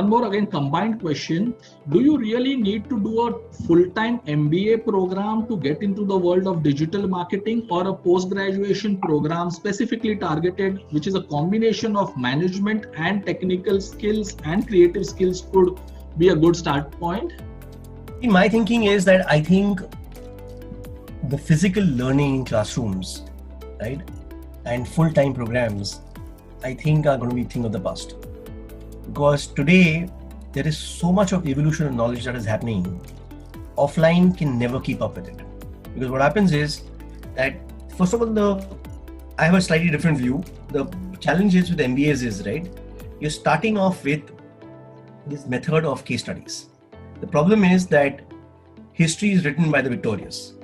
one more again combined question. Do you really need to do a full-time MBA program to get into the world of digital marketing, or a post-graduation program specifically targeted, which is a combination of management and technical skills and creative skills, could be a good start point? My thinking is that I think the physical learning in classrooms, right, and full-time programs, I think are going to be a thing of the past. Because today, there is so much of evolution of knowledge that is happening. Offline can never keep up with it. Because what happens is that, first of all, I have a slightly different view. The challenges with MBAs is, right, you're starting off with this method of case studies. The problem is that history is written by the victorious.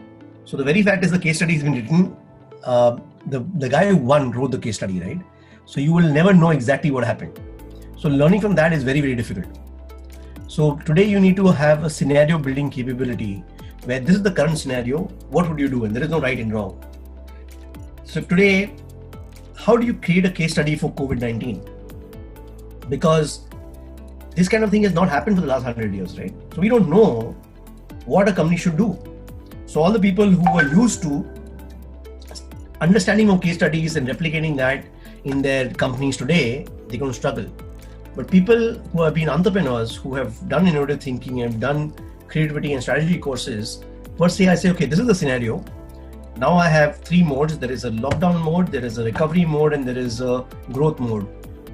So the very fact is the case study has been written, the guy who won wrote the case study, right? So you will never know exactly what happened. So learning from that is very, very difficult. So today you need to have a scenario building capability where this is the current scenario, what would you do? And there is no right and wrong. So today, how do you create a case study for COVID-19? Because this kind of thing has not happened for the last 100 years, right? So we don't know what a company should do. So all the people who are used to understanding of case studies and replicating that in their companies today, they're going to struggle. But people who have been entrepreneurs, who have done innovative thinking and done creativity and strategy courses, first I say, okay, this is the scenario. Now I have 3 modes. There is a lockdown mode, there is a recovery mode, and there is a growth mode.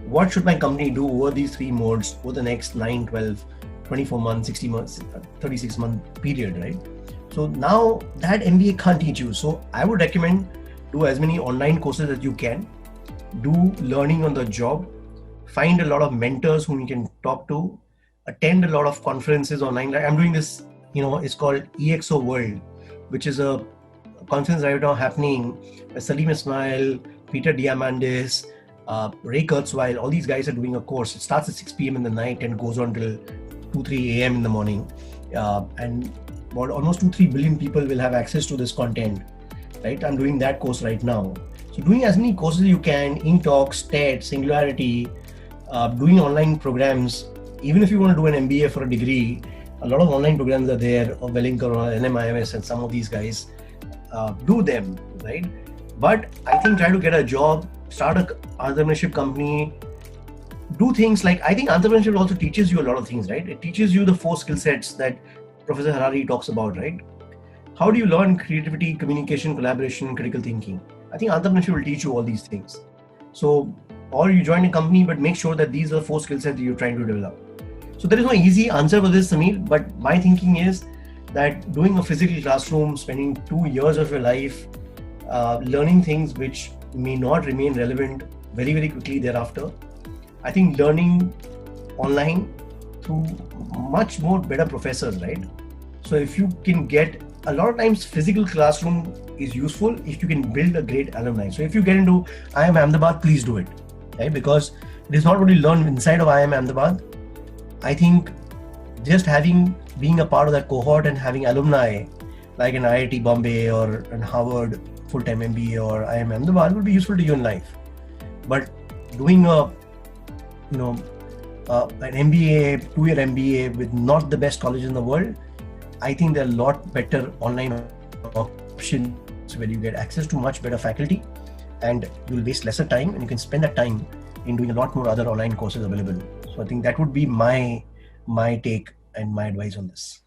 What should my company do over these 3 modes over the next 9, 12, 24 months, 60 months, 36 month period, right? So now that MBA can't teach you. So I would recommend do as many online courses as you can, do learning on the job, find a lot of mentors whom you can talk to, attend a lot of conferences online. I'm doing this, it's called EXO World, which is a conference right now happening. Salim Ismail, Peter Diamandis, Ray Kurzweil, all these guys are doing a course. It starts at 6 p.m. in the night and goes on till 2-3 a.m. in the morning. And about almost 2-3 billion people will have access to this content, right? I'm doing that course right now. So doing as many courses you can, InTalks, TED, Singularity, doing online programs. Even if you want to do an MBA for a degree, a lot of online programs are there, or Wellinger or NMIMS and some of these guys, do them, right? But I think try to get a job, start an entrepreneurship company, do things like, I think entrepreneurship also teaches you a lot of things, right? It teaches you the 4 skill sets that Professor Harari talks about, right? How do you learn creativity, communication, collaboration, critical thinking? I think entrepreneurship will teach you all these things. So, or you join a company, but make sure that these are 4 skill sets that you're trying to develop. So there is no easy answer for this, Samir, but my thinking is that doing a physical classroom, spending 2 years of your life, learning things which may not remain relevant very, very quickly thereafter. I think learning online through much more better professors, right? So if you can get, a lot of times physical classroom is useful if you can build a great alumni. So if you get into IIM Ahmedabad, please do it, right? Because it is not only learn inside of IIM Ahmedabad. I think just being a part of that cohort and having alumni like an IIT Bombay or an Harvard full-time MBA or IIM Ahmedabad would be useful to you in life. But doing an MBA, 2-year MBA with not the best college in the world, I think there are a lot better online options where you get access to much better faculty and you'll waste lesser time and you can spend that time in doing a lot more other online courses available. So I think that would be my take and my advice on this.